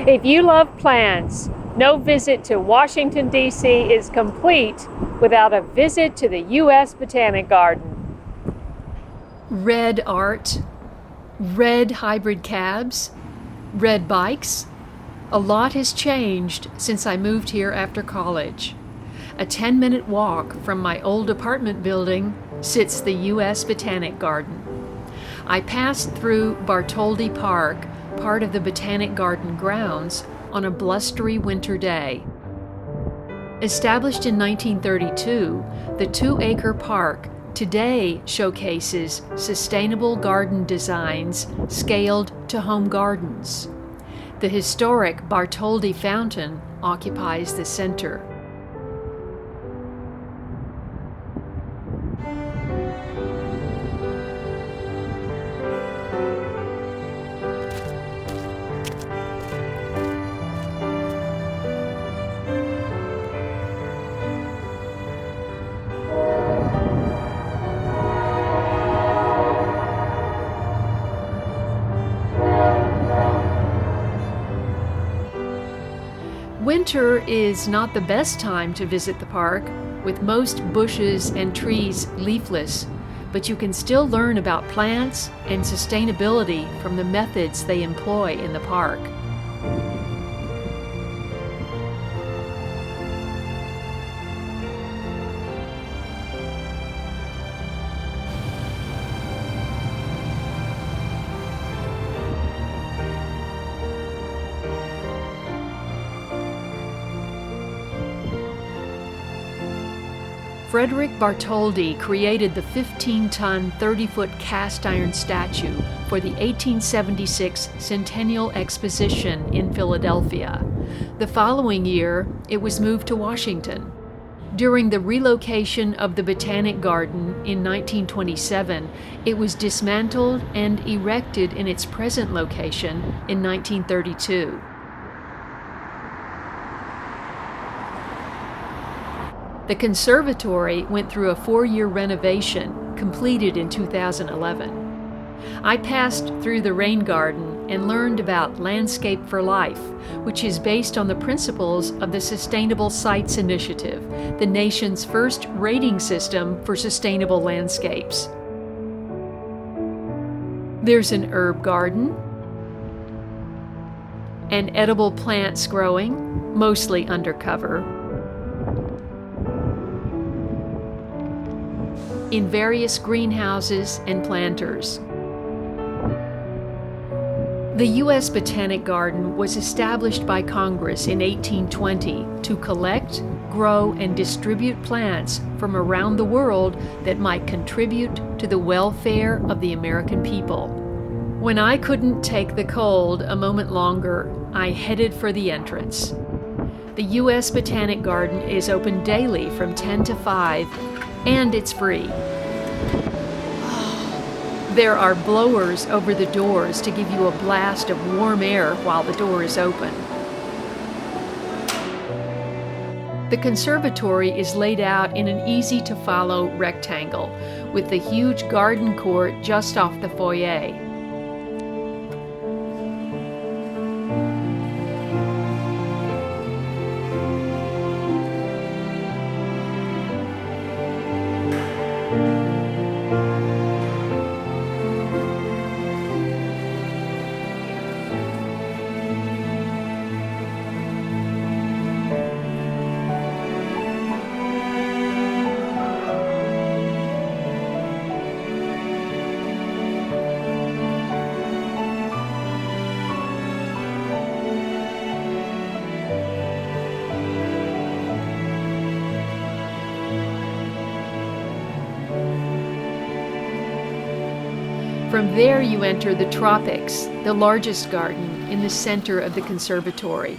If you love plants, no visit to Washington, D.C. is complete without a visit to the U.S. Botanic Garden. Red art, red hybrid cabs, red bikes. A lot has changed since I moved here after college. A 10-minute walk from my old apartment building sits the U.S. Botanic Garden. I passed through Bartholdi Park, part of the Botanic Garden grounds, on a blustery winter day. Established in 1932, the 2-acre park today showcases sustainable garden designs scaled to home gardens. The historic Bartholdi Fountain occupies the center. Winter is not the best time to visit the park, with most bushes and trees leafless, but you can still learn about plants and sustainability from the methods they employ in the park. Frederick Bartholdi created the 15-ton, 30-foot cast iron statue for the 1876 Centennial Exposition in Philadelphia. The following year, it was moved to Washington. During the relocation of the Botanic Garden in 1927, it was dismantled and erected in its present location in 1932. The Conservatory went through a 4-year renovation, completed in 2011. I passed through the Rain Garden and learned about Landscape for Life, which is based on the principles of the Sustainable Sites Initiative, the nation's first rating system for sustainable landscapes. There's an herb garden and edible plants growing, mostly undercover, in various greenhouses and planters. The U.S. Botanic Garden was established by Congress in 1820 to collect, grow, and distribute plants from around the world that might contribute to the welfare of the American people. When I couldn't take the cold a moment longer, I headed for the entrance. The U.S. Botanic Garden is open daily from 10 to 5, and it's free. There are blowers over the doors to give you a blast of warm air while the door is open. The conservatory is laid out in an easy-to-follow rectangle, with the huge garden court just off the foyer. From there you enter the tropics, the largest garden in the center of the conservatory.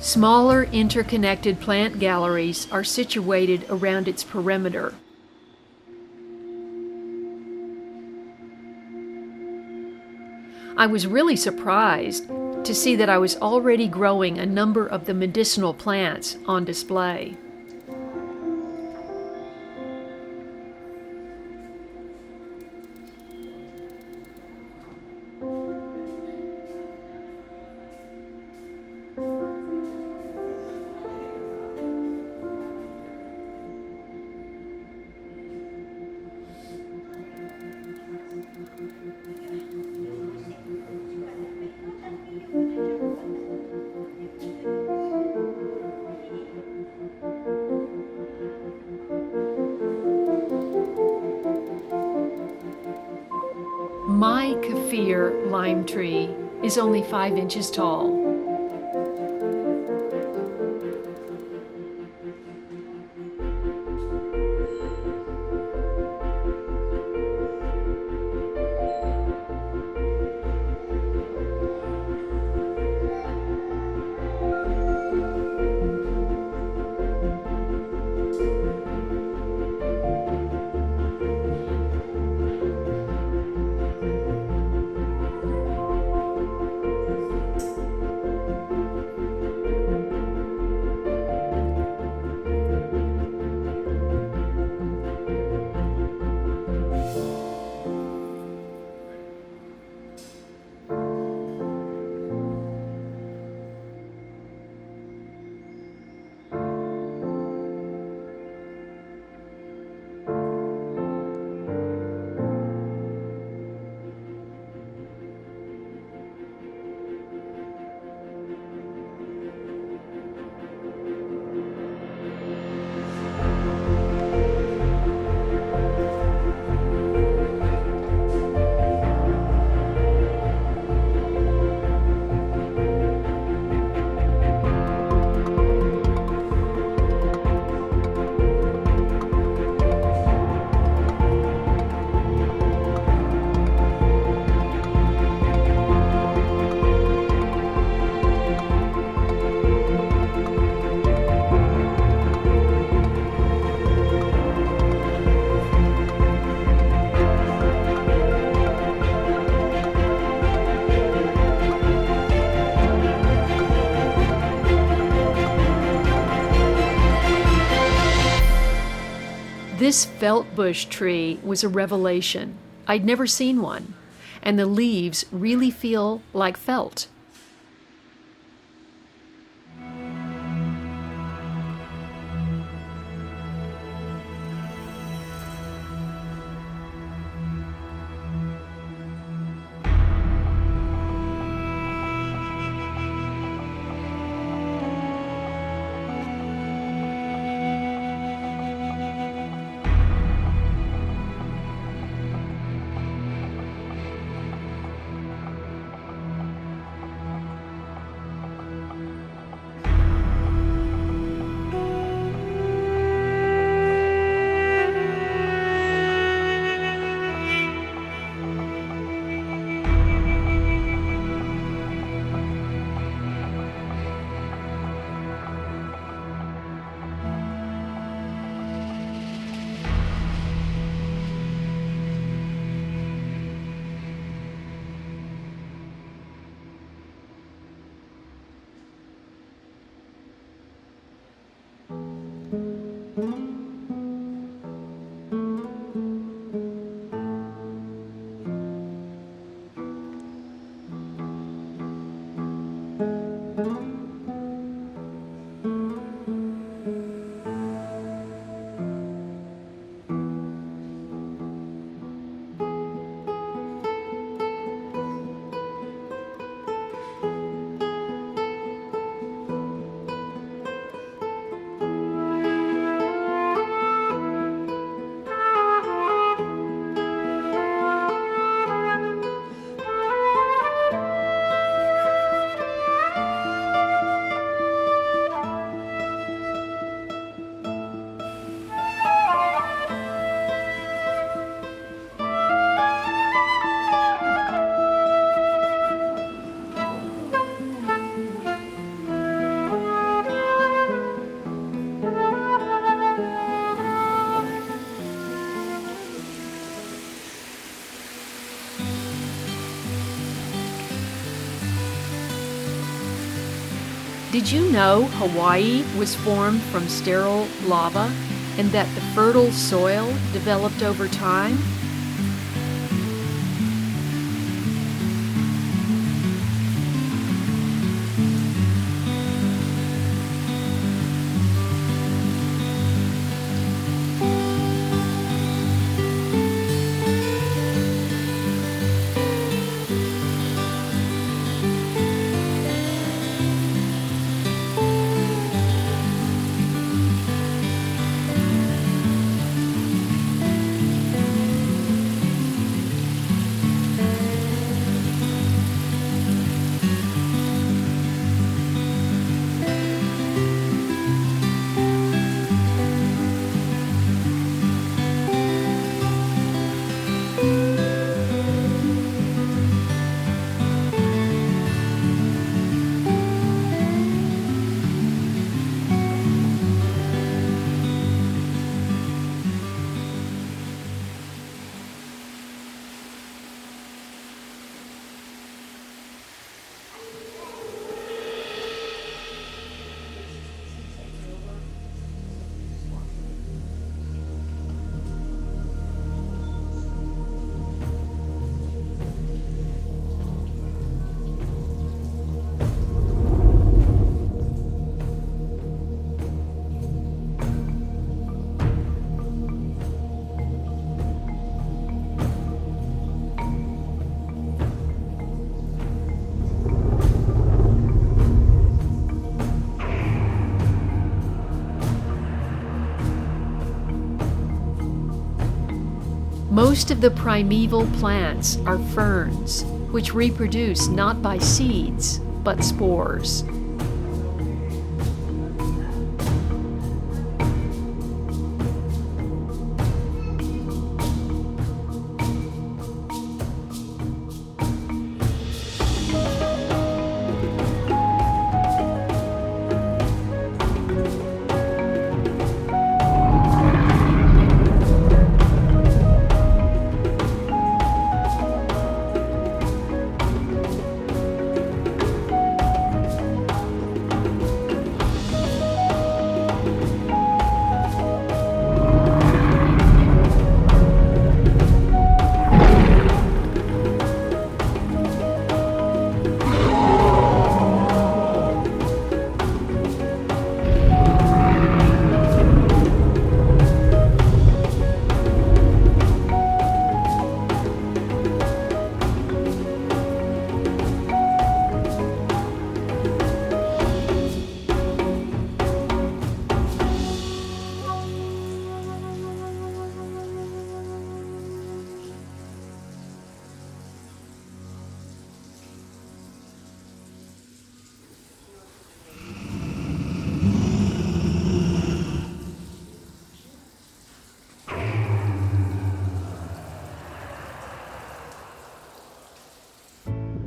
Smaller interconnected plant galleries are situated around its perimeter. I was really surprised to see that I was already growing a number of the medicinal plants on display. My kaffir lime tree is only 5 inches tall. This feltbush tree was a revelation. I'd never seen one, and the leaves really feel like felt. Did you know Hawaii was formed from sterile lava and that the fertile soil developed over time? Most of the primeval plants are ferns, which reproduce not by seeds, but spores.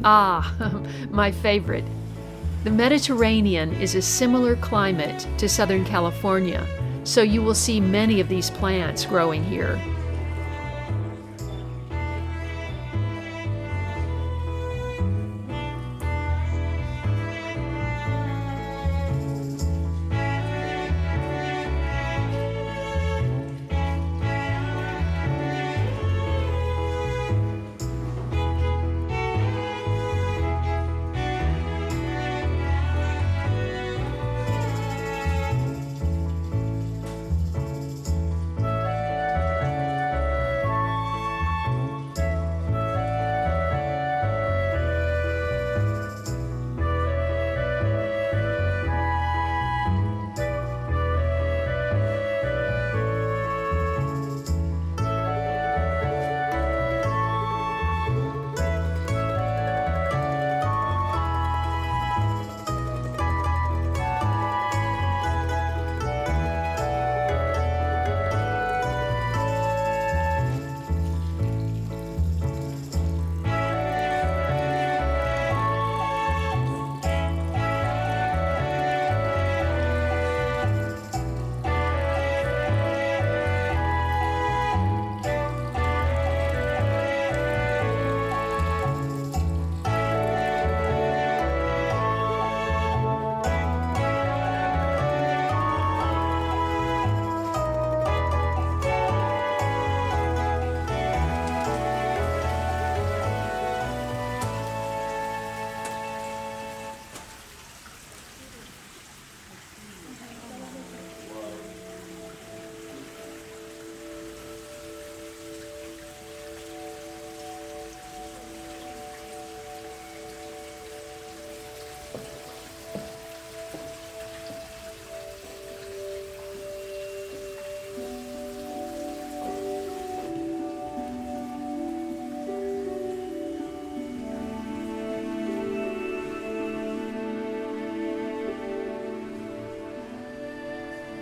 Ah, my favorite. The Mediterranean is a similar climate to Southern California, so you will see many of these plants growing here.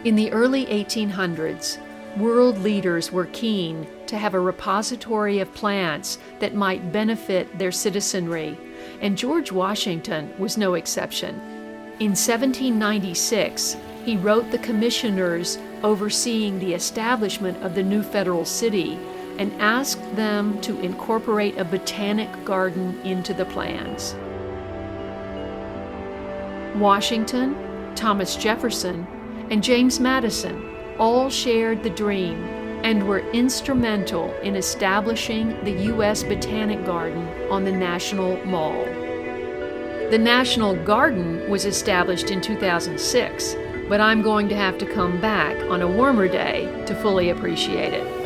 In the early 1800s, world leaders were keen to have a repository of plants that might benefit their citizenry, and George Washington was no exception. In 1796, he wrote the commissioners overseeing the establishment of the new federal city and asked them to incorporate a botanic garden into the plans. Washington, Thomas Jefferson, and James Madison all shared the dream and were instrumental in establishing the U.S. Botanic Garden on the National Mall. The National Garden was established in 2006, but I'm going to have to come back on a warmer day to fully appreciate it.